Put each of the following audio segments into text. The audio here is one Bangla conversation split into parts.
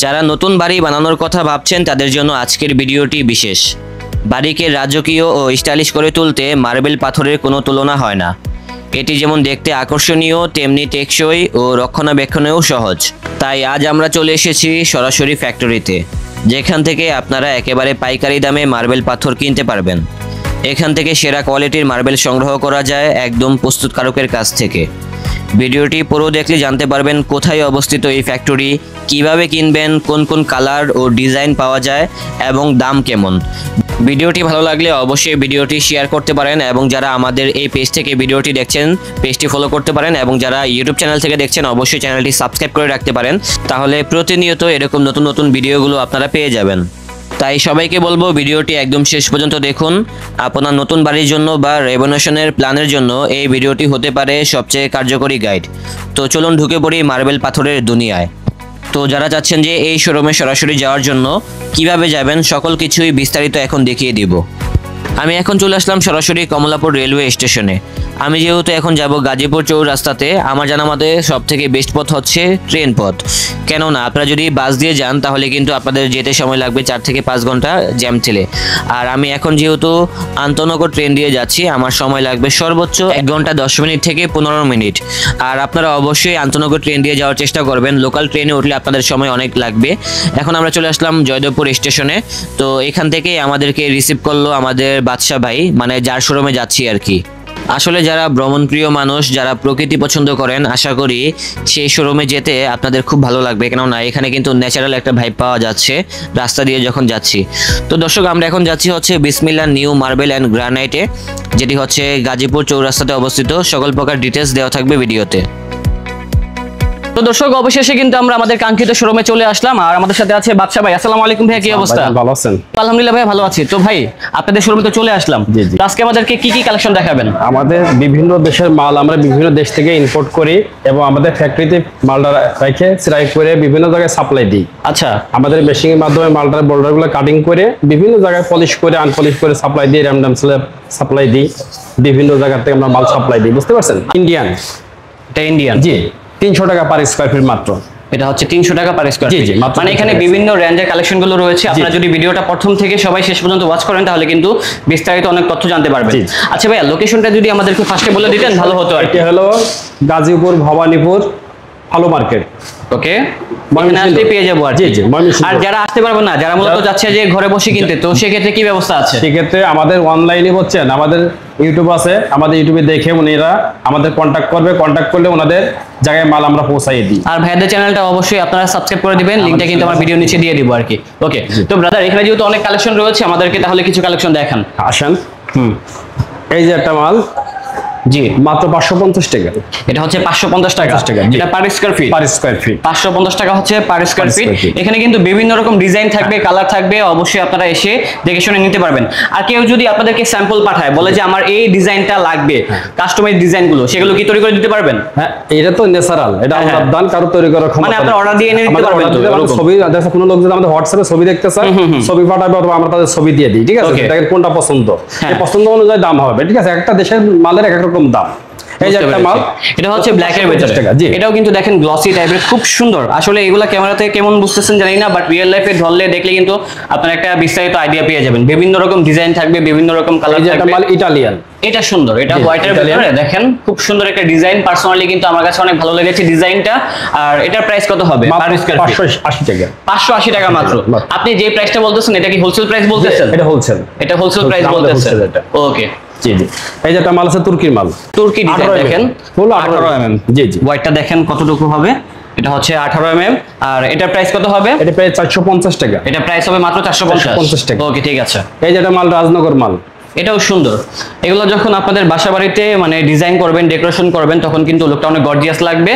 যারা নতুন বাড়ি বানানোর কথা ভাবছেন তাদের জন্য আজকের ভিডিওটি বিশেষ। বাড়িকে রাজকীয় ও স্টাইলিশ করে তুলতে মার্বেল পাথরের কোনো তুলনা হয় না। এটি যেমন দেখতে আকর্ষণীয়, তেমনি টেকসই ও রক্ষণাবেক্ষণেও সহজ। তাই আজ আমরা চলে এসেছি সরাসরি ফ্যাক্টরিতে, যেখান থেকে আপনারা একেবারে পাইকারি দামে মার্বেল পাথর কিনতে পারবেন। এখান থেকে সেরা কোয়ালিটির মার্বেল সংগ্রহ করা যায় একদম প্রস্তুতকারকের কাছ থেকে। ভিডিওটি পুরো দেখলে জানতে পারবেন কোথায় অবস্থিত এই ফ্যাক্টরি, কিভাবে কিনবেন, কোন কোন কালার ও ডিজাইন পাওয়া যায় এবং দাম কেমন। ভিডিওটি ভালো লাগলে অবশ্যই ভিডিওটি শেয়ার করতে পারেন এবং যারা আমাদের এই পেজ থেকে ভিডিওটি দেখছেন পেজটি ফলো করতে পারেন এবং যারা ইউটিউব চ্যানেল থেকে দেখছেন অবশ্যই চ্যানেলটি সাবস্ক্রাইব করে রাখতে পারেন। তাহলে প্রতিনিয়ত এরকম নতুন নতুন ভিডিওগুলো আপনারা পেয়ে যাবেন। তাই সবাইকে বলবো ভিডিওটি একদম শেষ পর্যন্ত দেখুন। আপনার নতুন বাড়ির জন্য বা রেনোভেশনের প্ল্যানের জন্য এই ভিডিওটি হতে পারে সবচেয়ে কার্যকরী গাইড। তো চলুন ঢুকে পড়ি মার্বেল পাথরের দুনিয়ায়। তো যারা চাচ্ছেন যে এই শোরুমে সরাসরি যাওয়ার জন্য কিভাবে যাবেন, সকল কিছুই বিস্তারিত এখন দেখিয়ে দিব। আমি এখন চলে আসলাম সরাসরি কমলাপুর রেলওয়ে স্টেশনে। আমি যেহেতু এখন যাব গাজীপুর চৌরাস্তাতে, আমার জানা মতে সব থেকে বেস্ট পথ হচ্ছে ট্রেন পথ। কেননা আপনারা যদি বাস দিয়ে যান তাহলে কিন্তু আপনাদের যেতে সময় লাগবে 4 থেকে 5 ঘন্টা জ্যাম ঠেলে। আর আমি এখন যেহেতু আন্তনগর ট্রেন দিয়ে যাচ্ছি, আমার সময় লাগবে সর্বোচ্চ 1 ঘন্টা 10 মিনিট থেকে 15 মিনিট। আর আপনারা অবশ্যই আন্তনগর ট্রেন দিয়ে যাওয়ার চেষ্টা করবেন, লোকাল ট্রেনে উঠলে আপনাদের সময় অনেক লাগবে। এখন আমরা চলে আসলাম জয়দেবপুর স্টেশনে। তো এখান থেকে আমাদেরকে রিসিভ করলো আমাদের বাদশা ভাই, মানে যার শোরুমে যাচ্ছি আর কি। আসলে যারা ভ্রমণপ্রিয় মানুষ, যারা প্রকৃতি পছন্দ করেন, আশা করি সেই শোরুমে যেতে আপনাদের খুব ভালো লাগবে। কেননা এখানে কিন্তু ন্যাচারাল একটা ভাইব পাওয়া যাচ্ছে রাস্তা দিয়ে যখন যাচ্ছি। তো দর্শক, আমরা এখন যাচ্ছি হচ্ছে বিসমিল্লাহ নিউ মার্বেল অ্যান্ড গ্রানাইটে, যেটি হচ্ছে গাজীপুর চৌরাস্তাতে অবস্থিত। সকল প্রকার ডিটেলস দেওয়া থাকবে ভিডিওতে। তো দর্শক, অবশেষে কিন্তু আমরা আমাদের কাঙ্ক্ষিত শোরুমে চলে আসলাম আর আমাদের সাথে আছে বাদশা ভাই। আসসালামু আলাইকুম ভাই, কি অবস্থা? ভালো আছেন? আলহামদুলিল্লাহ ভাই, ভালো আছি। তো ভাই, আপনাদের শোরুমে তো চলে আসলাম। আজকে আমাদেরকে কি কি কালেকশন দেখাবেন? আমাদের বিভিন্ন দেশের মাল আমরা বিভিন্ন দেশ থেকে ইম্পোর্ট করি এবং আমাদের ফ্যাক্টরিতে মালটা রেখে সেলাই করে বিভিন্ন জায়গায় সাপ্লাই দিই। আচ্ছা, আমাদের মেশিং এর মাধ্যমে মালটার বোল্ডারগুলো কাটিং করে বিভিন্ন জায়গায় পলিশ করে আনপলিশ করে সাপ্লাই দিই, র্যান্ডম সাপ্লাই দিই। বিভিন্ন জায়গা থেকে আমরা মাল সাপ্লাই দিই, বুঝতে পারছেন? ইন্ডিয়ান, এটা ইন্ডিয়ান। জি, 300 টাকা পার স্কয়ার ফিট মাত্র। এটা হচ্ছে 300 টাকা পার স্কয়ার ফিট। মানে এখানে বিভিন্ন রেঞ্জের কালেকশন গুলো রয়েছে। আপনারা যদি ভিডিওটা প্রথম থেকে সবাই শেষ পর্যন্ত ওয়াচ করেন তাহলে কিন্তু বিস্তারিত অনেক তথ্য জানতে পারবেন। আচ্ছা ভাইয়া, লোকেশনটা যদি আমাদেরকে ফার্স্টে বলে দিতেন ভালো হতো। এটা হলো গাজীপুর ভবানীপুর ভালো মার্কেট। ওকে, এখানে আসলে পেয়ে যাবো। আর আর যারা আসতে পারবে না, যারা মূলত যাচ্ছে যে ঘরে বসে কিনতে, তো সেক্ষেত্রে কি ব্যবস্থা আছে? সেক্ষেত্রে আমাদের অনলাইনে হচ্ছেন, আমাদের ইউটিউব আছে, আমাদের ইউটিউবে দেখে উনিরা আমাদের কন্ট্যাক্ট করবে। কন্ট্যাক্ট করলে ওনাদের জায়গায় মাল আমরা পৌঁছাইয়ে দিই। আর ভাইয়াদের চ্যানেলটা অবশ্যই আপনারা সাবস্ক্রাইব করে দিবেন, লিংকটা কিন্তু আমার ভিডিও নিচে দিয়ে দিব আর কি। ওকে, তো ব্রাদার, এখানে যেহেতু অনেক কালেকশন রয়েছে, আমাদেরকে তাহলে কিছু কালেকশন দেখান। আসেন। এই যে একটা মাল, জি, মাত্র 550 টাকা। এটা হচ্ছে 550 টাকা। এটা per square feet. Per square feet 550 টাকা হচ্ছে পার স্কয়ার ফিট। এখানে কিন্তু বিভিন্ন রকম ডিজাইন থাকবে, কালার থাকবে, অবশ্যই আপনারা এসে দেখে শুনে নিতে পারবেন। আর কেউ যদি আপনাদেরকে স্যাম্পল পাঠায়, বলে যে আমার এই ডিজাইনটা লাগবে, কাস্টমাইজ ডিজাইনগুলো, সেগুলো কি তৈরি করে দিতে পারবেন? হ্যাঁ, এটা তো ন্যাচারাল, এটা আমরা দান কারো তৈরি করার ক্ষমতা। মানে আপনারা অর্ডার দিয়ে এনে দিতে পারবেন তো? ছবি দেখো, কোনো লোক যদি আমাদের হোয়াটসঅ্যাপে ছবি দেখতে চায়, ছবি পাঠাবে অথবা আমরা তাদের ছবি দিয়ে দিই, ঠিক আছে? দেখেন কোনটা পছন্দ, এই পছন্দ অনুযায়ী দাম হবে, ঠিক আছে? একটা দেশের মালের এক এক রকম দাম। এই যে একটা মাল, এটা হচ্ছে ব্ল্যাক এর ভিতরে। এটাও কিন্তু দেখেন গ্লসি টাইপের, খুব সুন্দর। আসলে এগুলা ক্যামেরাতে কেমন বুঝতেছেন জানি না, বাট রিয়েল লাইফে ধরলে দেখলে কিন্তু আপনারা একটা বিস্তারিত আইডিয়া পেয়ে যাবেন। বিভিন্ন রকম ডিজাইন থাকবে, বিভিন্ন রকম কালার থাকবে। একটা মাল ইটালিয়ান, এটা সুন্দর, এটা হোয়াইটের ভিতরে দেখেন খুব সুন্দর একটা ডিজাইন। পার্সোনালি কিন্তু আমার কাছে অনেক ভালো লেগেছে ডিজাইনটা। আর এটার প্রাইস কত হবে? 580 টাকা। 580 টাকা মাত্র। আপনি যে প্রাইসটা বলতেছেন এটা কি হোলসেল প্রাইস বলতেছেন? এটা হোলসেল, এটা হোলসেল প্রাইস বলতেছেন। ওকে, জি জি। এই যে একটা মাল আছে তুর্কির মাল, তুর্কি ডিজাইন দেখেন, ফুল 18 mm। জি জি, হোয়াইটটা দেখেন কতটুকু হবে। এটা হচ্ছে 18 mm। আর এটার প্রাইস কত হবে? এটা প্রায় 450 টাকা। এটা প্রাইস হবে মাত্র 450 টাকা। ওকে, ঠিক আছে। এই যে একটা মাল রাজনগর মাল, এটাও সুন্দর। এগুলো যখন আপনাদের বাসা বাড়িতে মানে ডিজাইন করবেন, ডেকোরেশন করবেন, তখন কিন্তু লুকটা অনেক গর্জিয়াস লাগবে।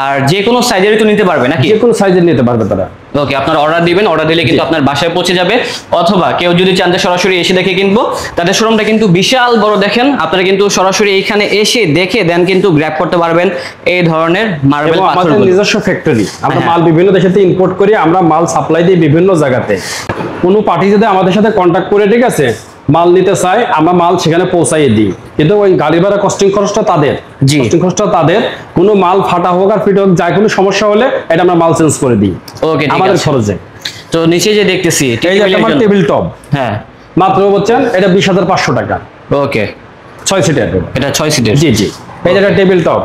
আর যে কোনো সাইজেরই তো নিতে পারবে নাকি? যে কোনো সাইজের নিতে পারবে তারা। ওকে, আপনারা অর্ডার দিবেন, অর্ডার দিলে কিন্তু আপনার বাসায় পৌঁছে যাবে। অথবা কেউ যদি চান যে সরাসরি এসে দেখে কিনবো, তাদের শোরুমটা কিন্তু বিশাল বড়। দেখেন, আপনারা কিন্তু সরাসরি এইখানে এসে দেখে দেন কিন্তু গ্র্যাব করতে পারবেন এই ধরনের মার্বেল পাথর। আমাদের নিজস্ব ফ্যাক্টরি, আমরা মাল বিভিন্ন দেশ থেকে ইম্পোর্ট করি, আমরা মাল সাপ্লাই দিই বিভিন্ন জায়গাতে। কোনো পার্টি যদি আমাদের সাথে কন্ট্যাক্ট করে, ঠিক আছে, মাল নিতে চায়, আমরা মাল সেখানে পৌঁছাইয়ে দিই, কিন্তু ওই গাড়ি ভাড়া কস্টিং খরচটা তাদের, জি। কস্টিং খরচটা তাদের। কোনো মাল ফাটা হোক আর ফিট হোক, যাই কোনো সমস্যা হলে এটা আমরা মাল চেঞ্জ করে দিই ওকে, ঠিক আমাদের আছে। খরচে। তো নিচে যে দেখতেছি এই যে আমার টেবিল টপ, হ্যাঁ মাত্র বলছেন এটা 20,500 টাকা, ওকে 6 সিটের। এটা 6 সিটের, জি জি। এই যে একটা টেবিল টপ,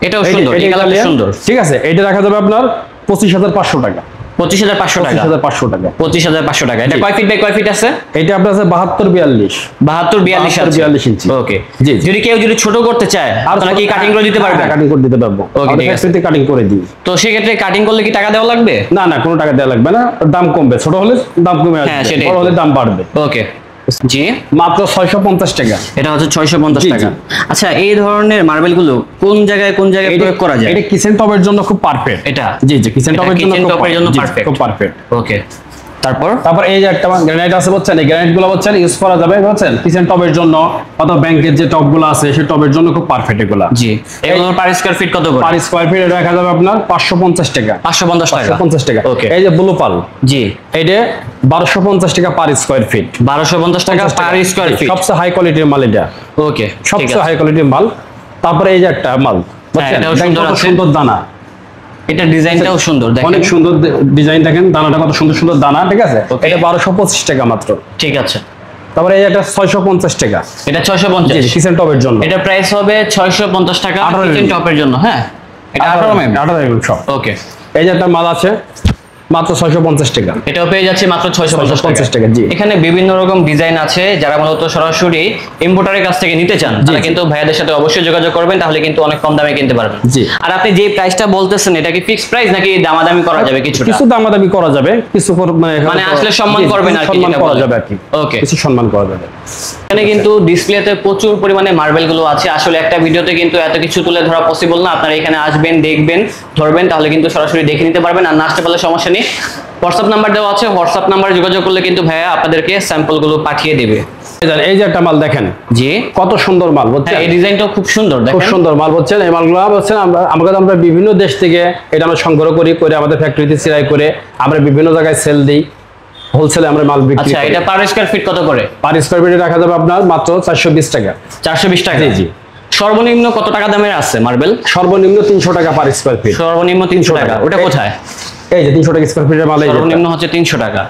এটাও সুন্দর, এই কালারটা সুন্দর। ঠিক আছে, এটা রাখা যাবে আপনার 25,500 টাকা, 25,500 টাকা, 25,500 টাকা, 25,500 টাকা। এটা জি। কয় ফিট বাই কয় ফিট আছে? এটা আপনার আছে 72-42, 72-42 আছে, 42 ইঞ্চি। ওকে। জি, যদি কেউ ছোট করতে চায় আপনারা কি কাটিং করে দিতে পারবেন? কাটিং করে দিতে পারবো, ওকে, ঠিক আছে। কাটিং করে দিই। তো সেক্ষেত্রে কাটিং করলে কি টাকা দেওয়া লাগবে? না না, কোনো টাকা দেওয়া লাগবে না, দাম কমবে, ছোট হলে দাম কমে হ্যাঁ, আসবে, সেটাই। বড় হলে দাম বাড়বে। ওকে, জি। মাত্র 650 টাকা। এটা হচ্ছে 650 জি, টাকা। জি। আচ্ছা, এই ধরনের মার্বেল গুলো কোন জায়গায় প্রয়োগ করা যায়? এটা কিচেন টপের জন্য খুব পারফেক্ট। এটা জি জি, কিচেন টপের জন্য জন্য পারফেক্ট। খুব পারফেক্ট। ওকে, তারপর এই যে একটা গ্রানাইট আছে বুঝছেন, এই গ্রানাইট গুলো বুঝছেন ইউজ করা যাবে বুঝছেন, কিচেন টপের জন্য অথবা ব্যাংকের যে টপ গুলো আছে সেই টপের জন্য খুব পারফেক্ট এগুলা। জি, এগুলোর পার স্কয়ার ফিট কত করে? পার স্কয়ার ফিট রাখা যাবে আপনার 550 টাকা। 550 টাকা। 550 টাকা। ওকে। এই যে ব্লু পাল, জি, এইটা 1250 টাকা পার স্কয়ার ফিট। 1250 টাকা পার স্কয়ার ফিট। সবচেয়ে হাই কোয়ালিটির মাল এটা। ওকে, সবচেয়ে হাই কোয়ালিটির মাল। তারপরে এই যে একটা মাল বুঝছেন, এটাও দেখেন সুন্দর কত আছে। সুন্দর দানা, এটা ডিজাইনটাও সুন্দর, দেখেন অনেক সুন্দর ডিজাইন, দেখেন দানাটা কত সুন্দর সুন্দর দানা, ঠিক আছে। Okay. এটা 1225 টাকা মাত্র। ঠিক আছে। তারপরে এই একটা 650 টাকা, এটা 650। কিচেন টপের জন্য। এটা প্রাইস হবে 650 টাকা 18 কিচেন টপের জন্য, হ্যাঁ। এটা 18 mm। 18 mm সব। ওকে, এই যে একটা মাল আছে মাত্র 650 টাকা। এটাও পেয়ে যাচ্ছে মাত্র 650 টাকা, জি। এখানে বিভিন্ন রকম ডিজাইন আছে, যারা মূলত সরাসরি ইম্পোর্টারের কাছ থেকে নিতে চান তারা কিন্তু ভাইয়াদের সাথে অবশ্যই যোগাযোগ করবেন, তাহলে কিন্তু অনেক কম দামে কিনতে পারবেন। জি। আর আপনি যে প্রাইসটা বলতেছেন এটা কি ফিক্সড প্রাইস নাকি দামাদামি করা যাবে কিছুটা? কিছু দামাদামি করা যাবে, কিছু মানে আসলে সম্মান করবেন আর কি, সম্মান যেটা করা বলে। যাবে আর কি। ওকে। কিছু সম্মান করা যাবে। এখানে কিন্তু ডিসপ্লেতে প্রচুর পরিমাণে মার্বেল গুলো আছে, আসলে একটা ভিডিওতে কিন্তু এত কিছু তুলে ধরা পসিবল না। আপনারা এখানে আসবেন, দেখবেন, ধরবেন, তাহলে কিন্তু সরাসরি দেখে নিতে পারবেন। আর না আসতে পারলে সমস্যা নেই, হোয়াটসঅ্যাপ নাম্বার দেওয়া আছে, হোয়াটসঅ্যাপ নাম্বারে যোগাযোগ করলে কিন্তু ভাইয়া আপনাদেরকে স্যাম্পল গুলো পাঠিয়ে দিবে। এই যে একটা মাল দেখেন, জি, কত সুন্দর মাল বুঝছেন, হ্যাঁ, এই ডিজাইনটাও খুব সুন্দর, খুব দেখেন। সুন্দর মাল বুঝছেন। এই মালগুলো বুঝছেন আমরা বিভিন্ন দেশ থেকে এটা আমরা সংগ্রহ করে আমাদের ফ্যাক্টরিতে সিলাই করে আমরা বিভিন্ন জায়গায় সেল দিই, হোলসেলে আমরা মাল বিক্রি আচ্ছা, করি। এটা পার স্কয়ার ফিট কত করে? পার স্কয়ার ফিটে রাখা যাবে আপনার মাত্র 420 টাকা। 420 টাকা। জি, জি। সর্বনিম্ন কত টাকা দামের আছে মার্বেল? সর্বনিম্ন 300 টাকা পার স্কয়ার ফিট। সর্বনিম্ন 300 টাকা। ওটা কোথায়? এই যে 300 টাকা স্কয়ার ফিটের মাল, এই যে সর্বনিম্ন হচ্ছে 300 টাকা।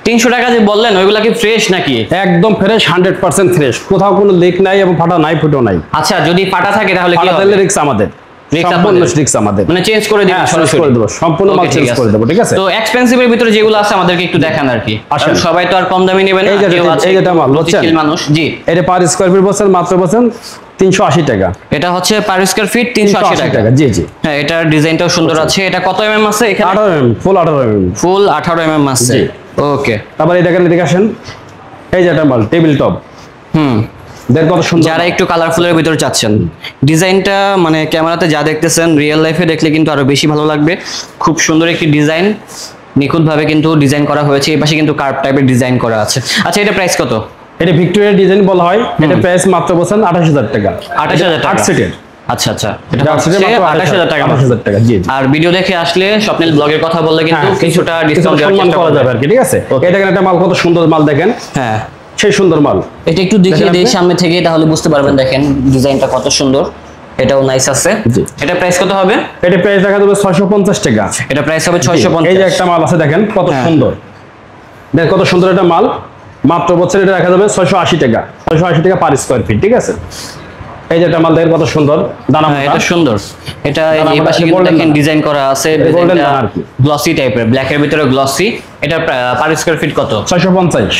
300 টাকা যে বললেন ওইগুলা কি ফ্রেশ নাকি? একদম ফ্রেশ, 100% ফ্রেশ, কোথাও কোনো লিক নাই এবং ফাটা নাই, ফুটো নাই। আচ্ছা, যদি ফাটা থাকে তাহলে কি ফাটা হবে? দিলে রিস্ক আমাদের, Risk সম্পূর্ণ আপনাদের? রিস্ক আমাদের। মানে চেঞ্জ করে দিবেন হ্যাঁ, সরাসরি? করে দেব, সম্পূর্ণ মাল Okay, চেঞ্জ ঠিক আছে। করে দেব, ঠিক আছে। তো এক্সপেন্সিভের ভিতরে যেগুলো আছে আমাদেরকে একটু দেখান আর কি, আসেন। কারণ সবাই তো আর কম দামি নেবে না। এই যে কেউ আছে এই যেটা মাল বুঝছেন, গতিশীল মানুষ। জি, এটা পার স্কয়ার ফিট বলছেন মাত্র বলছেন 380 টাকা। এটা হচ্ছে পার স্কয়ার ফিট 380 টাকা। জি জি। হ্যাঁ, এটার ডিজাইনটাও সুন্দর আছে। এটা কত এমএম আছে এখানে? 18 mm, ফুল 18 mm। ফুল 18 এমএম আছে। জি। ওকে। তারপর এই দেখেন, এদিকে আসেন, এই যে একটা মাল টেবিল টপ, দেখেন কত সুন্দর। যারা একটু কালারফুলের ভিতরে চাচ্ছেন, ডিজাইনটা মানে ক্যামেরাতে যা দেখতেছেন রিয়েল লাইফে দেখলে কিন্তু আরো বেশি ভালো লাগবে। খুব সুন্দর একটি ডিজাইন, নিখুঁতভাবে কিন্তু ডিজাইন করা হয়েছে। এই পাশে কিন্তু কার্ভ টাইপের ডিজাইন করা আছে। আচ্ছা, এটা প্রাইস কত? এটা ভিক্টোরিয়া ডিজাইন বলা হয়, এটা প্রাইস মাত্র বলছেন 28,000 টাকা। 28,000 টাকা। 8 সিটের। আচ্ছা আচ্ছা, এটা এটা হচ্ছে মাত্র 28,000 টাকা। 28,000 টাকা, জি। আর ভিডিও দেখে আসলে স্বপ্নিল ব্লগের কথা বললে কিন্তু হ্যাঁ, কিছুটা ডিসকাউন্ট দেওয়ার সম্মান চেষ্টা করা করবে। যাবে আর কি, ঠিক আছে। এই দেখেন একটা মাল, কত সুন্দর মাল দেখেন, হ্যাঁ, সেই সুন্দর মাল। এটা একটু দেখিয়ে দেখেন দেই আপনি? সামনে থেকে, তাহলে বুঝতে পারবেন। দেখেন ডিজাইনটা কত সুন্দর, এটাও নাইস আছে। জি। এটা প্রাইস কত হবে? এটা প্রাইস রাখা যাবে 650 টাকা। এটা প্রাইস হবে এই যে 650। একটা মাল আছে দেখেন কত হ্যাঁ। সুন্দর, দেখেন কত সুন্দর একটা মাল, মাত্র বছর এটা রাখা যাবে 680 টাকা। 680 টাকা পার স্কয়ার ফিট, ঠিক আছে। এই যে একটা মাল দেখেন কত সুন্দর দানা হ্যাঁ, এটা সুন্দর। এটা এই যে এই দানা পাশে মোটা, কিন্তু golden দেখেন দানা। ডিজাইন করা আছে, golden ডিজাইনটা দানা আর কি। গ্লসি টাইপের, ব্ল্যাকের ভিতরে গ্লসি। এটা পার স্কয়ার ফিট কত? 650।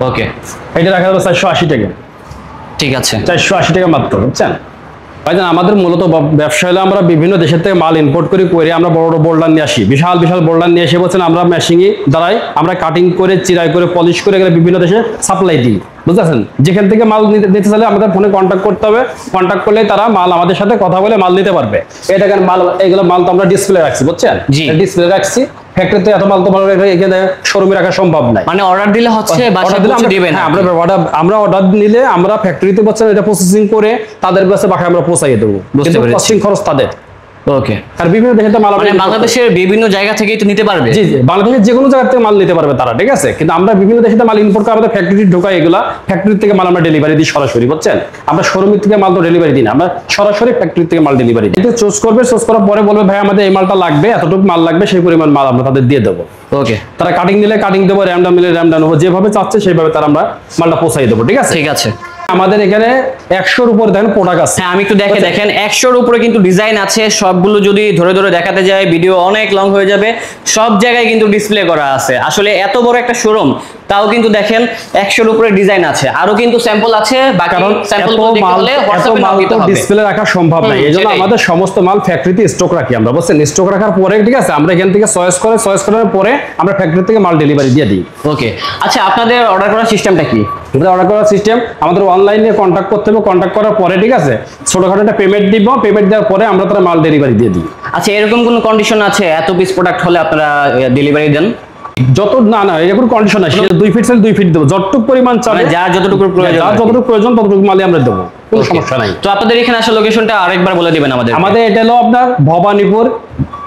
ওকে, এটা রাখা যাবে 480 টাকা। ঠিক আছে। 480 টাকা মাত্র, বুঝছেন। ভাইজান, আমাদের মূলত ব্যবসা হলো আমরা বিভিন্ন দেশের থেকে মাল ইম্পোর্ট করে আমরা বড় বড় বোল্ডার নিয়ে আসি, বিশাল বিশাল বোল্ডার নিয়ে এসে বলছেন আমরা মেশিনে দ্বারাই আমরা কাটিং করে, চিরাই করে, পলিশ করে এগুলো বিভিন্ন দেশে সাপ্লাই দিই, বুঝতেছেন। যেখান থেকে মাল নিতে চাইলে আমাদের ফোনে কন্ট্যাক্ট করতে হবে, কন্ট্যাক্ট করলে তারা মাল আমাদের সাথে কথা বলে মাল নিতে পারবে। এই দেখেন মাল, এগুলো মাল তো আমরা ডিসপ্লে রাখছি, বুঝছেন। জি। ডিসপ্লে রাখছি, ফ্যাক্টরিতে এত মাল তো এখানে শোরুমে রাখা সম্ভব নাই। মানে অর্ডার দিলে হচ্ছে বাসায় পৌঁছে দিবেন? হ্যাঁ, আমরা অর্ডার নিলে আমরা ফ্যাক্টরিতে বলছেন এটা প্রসেসিং করে তাদের কাছে বাসায় আমরা পৌঁছাইয়ে দেবো, কিন্তু কস্টিং খরচ তাদের, ওকে। আর বিভিন্ন দেশে তো মাল মানে বাংলাদেশের বিভিন্ন জায়গা থেকেই তো নিতে পারবে? জি জি, বাংলাদেশের যে কোনো জায়গা থেকে মাল নিতে পারবে তারা, ঠিক আছে। কিন্তু আমরা বিভিন্ন দেশে মাল ইম্পোর্ট করে আমাদের ফ্যাক্টরি ঢোকাই, এগুলা ফ্যাক্টরি থেকে মাল আমরা ডেলিভারি দিই সরাসরি, বুঝছেন। আমরা শোরুম থেকে মাল তো ডেলিভারি দিই না, আমরা সরাসরি ফ্যাক্টরি থেকে মাল ডেলিভারি দিই। চুজ করবে, চুজ করার পরে বলবে ভাই আমাদের এই মালটা লাগবে, এতটুকু মাল লাগবে, সেই পরিমাণ মাল আমরা তাদের দিয়ে দেবো। ওকে। তারা কাটিং নিলে কাটিং দেবো, র্যামডা নিলে র্যামডা নেবো, যেভাবে চাচ্ছে সেইভাবে তারা আমরা মালটা পৌঁছাই দেবো, ঠিক আছে। ঠিক আছে। আমাদের এখানে 100-র উপরে দেখেন প্রোডাক্ট আছে। হ্যাঁ, আমি একটু দেখেন 100-র উপরে কিন্তু ডিজাইন আছে। সবগুলো যদি ধরে ধরে দেখাতে যায় ভিডিও অনেক লং হয়ে যাবে। সব জায়গায় কিন্তু ডিসপ্লে করা আছে। আসলে এত বড় একটা শোরুম, তাও কিন্তু দেখেন 100-র উপরে ডিজাইন আছে। আরো কিন্তু স্যাম্পল আছে, বাকি স্যাম্পলগুলো দেখতে হলে হোয়াটসঅ্যাপে নাও দিতে হবে। ডিসপ্লে রাখা সম্ভব না, এজন্য আমাদের সমস্ত মাল ফ্যাক্টরিতে স্টক রাখি আমরা, বুঝছেন। স্টক রাখার পরে, ঠিক আছে, আমরা এখান থেকে চয়েস করার পরে আমরা ফ্যাক্টরি থেকে মাল ডেলিভারি দিয়ে দিই। ওকে। আচ্ছা, আপনাদের অর্ডার করার সিস্টেমটা কি? অর্ডার করার সিস্টেম আমাদের অনলাইনে কন্ট্যাক্ট করতে হবে, কন্ট্যাক্ট করার পরে, ঠিক আছে, ছোটখাটো একটা পেমেন্ট দিব, পেমেন্ট দেওয়ার পরে আমরা তারা মাল ডেলিভারি দিয়ে দিই। আচ্ছা, এরকম কোনো কন্ডিশন আছে এত পিস প্রোডাক্ট হলে আপনারা ডেলিভারি দেন? যত না এরকম কন্ডিশন আছে, 2 ফিট সেল 2 ফিট দেবো, যতটুকু পরিমাণ চাবে, যার যতটুকু প্রয়োজন ততটুকু মালই আমরা দেবো, কোনো সমস্যা নাই। তো আপনাদের এখানে আসলে লোকেশনটা আরেকবার বলে দিবেন আমাদের। আমাদের এটা হলো আপনার ভবানীপুর,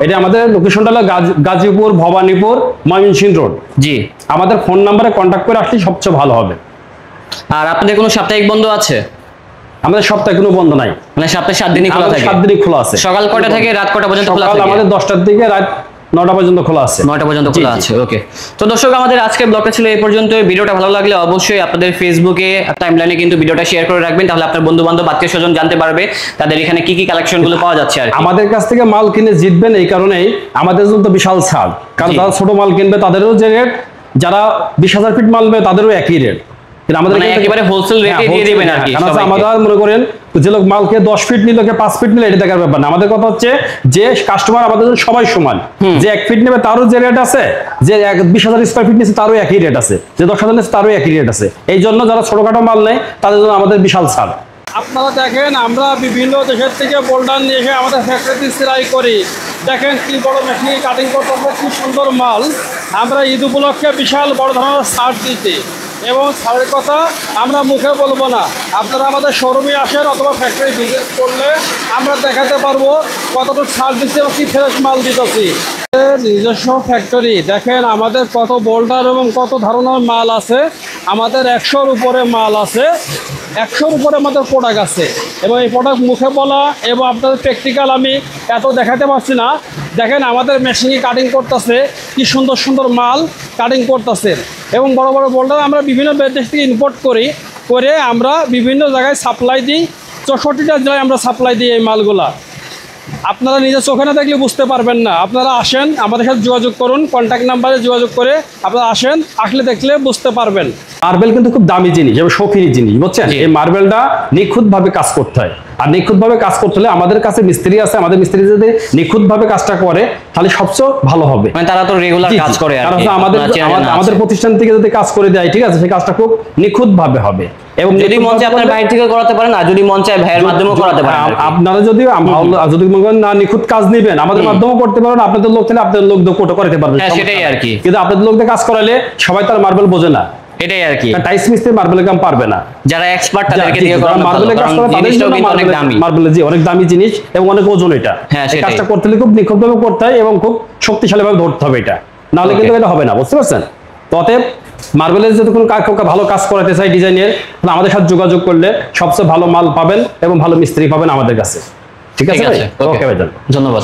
এটা আমাদের লোকেশনটা হলো গাজীপুর ভবানীপুর ময়মনসিংহ রোড। জি। আমাদের ফোন নাম্বারে কন্ট্যাক্ট করে আসলে সবচেয়ে ভালো হবে। আর আপনাদের কোনো সাপ্তাহিক বন্ধ আছে? আমাদের সপ্তাহে কোনো বন্ধ নাই, মানে সপ্তাহে 7 দিনই খোলা থাকে? 7 দিনই খোলা আছে। সকাল কয়টা থেকে রাত কয়টা পর্যন্ত খোলা থাকে? আমাদের 10টার থেকে রাত 9টা পর্যন্ত খোলা আছে। 9টা পর্যন্ত খোলা আছে। ওকে। তো দর্শক, আমাদের আজকের ব্লগটা ছিল এই পর্যন্ত। ভিডিওটা ভালো লাগলে অবশ্যই আপনাদের ফেসবুকে টাইমলাইনে কিন্তু ভিডিওটা শেয়ার করে রাখবেন, তাহলে আপনার বন্ধু বান্ধব আত্মীয় স্বজন জানতে পারবে তাদের এখানে কি কি কালেকশনগুলো পাওয়া যাচ্ছে। আর আমাদের কাছ থেকে মাল কিনে জিতবেন, এই কারণেই আমাদের জন্য তো বিশাল ছাড়, কারণ যারা ছোট মাল কিনবে তাদেরও যে রেট, যারা 20,000 ফিট মাল নেবে তাদেরও একই রেট। আমাদের একেবারে হোলসেল রেটে দিয়ে দিবেন আর কি। আমাদের মনে করেন যে লোক মালকে 10 ফিট নিল, 5 ফিট নিলে এটা দেখার ব্যাপার না। আমাদের কথা হচ্ছে যে কাস্টমার আমাদের সবাই সমান, যে 1 ফিট নেবে তারও যে রেট আছে, যে 20,000 স্কয়ার ফিট নিচ্ছে তারও একই রেট আছে, যে 10,000 নিচ্ছে তারও একই রেট আছে। এই জন্য যারা ছোটখাটো মাল নেয় তাদের জন্য আমাদের বিশাল ছাড়। আপনারা দেখেন, আমরা বিভিন্ন দেশের থেকে বোল্ডার নিয়ে এসে আমাদের ফ্যাক্টরিতে সেলাই করি। দেখেন কি বড় মেশিনে কাটিং করতে হবে, কি সুন্দর মাল। আমরা ঈদ উপলক্ষে বিশাল বড় ধরনের ছাড় দিচ্ছি, এবং ছাড়ের কথা আমরা মুখে বলবো না। আপনারা আমাদের শোরুমে আসেন অথবা ফ্যাক্টরি ভিজিট করলে আমরা দেখাতে পারবো কতটুকু ছাড় দিচ্ছি এবং কি ফ্রেশ মাল দিতেছি। নিজস্ব ফ্যাক্টরি, দেখেন আমাদের কত বোল্ডার এবং কত ধরনের মাল আছে। আমাদের 100-র উপরে মাল আছে, 100-র উপরে আমাদের প্রোডাক্ট আছে, এবং এই প্রোডাক্ট মুখে বলা এবং আপনাদের প্র্যাকটিক্যাল আমি এত দেখাতে পারছি না। দেখেন আমাদের মেশিনে কাটিং করতেছে, কি সুন্দর সুন্দর মাল কাটিং করতেছে, এবং বড় বড় বোল্ডার আমরা বিভিন্ন দেশ থেকে ইম্পোর্ট করে আমরা বিভিন্ন জায়গায় সাপ্লাই দিই। 64টা জেলায় আমরা সাপ্লাই দিই এই মালগুলা। আপনারা নিজের চোখে না দেখলে বুঝতে পারবেন না। আপনারা আসেন, আমাদের সাথে যোগাযোগ করুন, কন্ট্যাক্ট নাম্বারে যোগাযোগ করে আপনারা আসেন, আসলে দেখলে বুঝতে পারবেন। মার্বেল কিন্তু খুব দামি জিনিস এবং শৌখিনী জিনিস, বুঝছেন। এই মার্বেলটা নিখুঁতভাবে কাজ করতে হয়, আর নিখুঁতভাবে কাজ করতে হলে আমাদের কাছে মিস্ত্রি আছে। আমাদের মিস্ত্রি যদি নিখুঁতভাবে কাজটা করে তাহলে সবচেয়ে ভালো হবে। মানে তারা তো রেগুলার কাজ করে, কারণ আমাদের প্রতিষ্ঠান থেকে যদি কাজ করে দেয়, ঠিক আছে, সেই কাজটা খুব নিখুঁতভাবে হবে। এবং যদি মন চায় আপনার বাইরে থেকে করাতে পারেন, আর যদি মন চায় ভাইয়ের মাধ্যমেও করাতে পারেন। আপনারা যদি মনে করেন না নিখুঁত কাজ নেবেন, আমাদের মাধ্যমেও করতে পারেন। আপনাদের লোক থেকে আপনাদের লোক দিয়ে কোটো করাতে পারবেন, সেটাই আর কি। কিন্তু আপনাদের লোক দিয়ে কাজ করালে সবাই তার মার্বেল বোঝে না, এটাই আর কি। টাইলস মিস্ত্রি মার্বেলের কাম পারবে না, যারা এক্সপার্ট তাদেরকে দিয়ে করানো মার্বেলের কাজ করে, জিনিসটাও কিন্তু অনেক দামি। মার্বেল জি অনেক দামি জিনিস এবং অনেক ওজন। এটা কাজটা করতে হলে খুব নিখুঁতভাবে করতে হয় এবং খুব শক্তিশালীভাবে ধরতে হবে এটা, নাহলে কিন্তু এটা হবে না, বুঝতে পারছেন। তো অতএব মার্বেলের যদি কোনো ভালো কাজ করাতে চাই ডিজাইনের, তাহলে আমাদের সাথে যোগাযোগ করলে সবচেয়ে ভালো মাল পাবেন এবং ভালো মিস্ত্রি পাবেন আমাদের কাছে। ঠিক আছে, ওকে ভাই, ধন্যবাদ।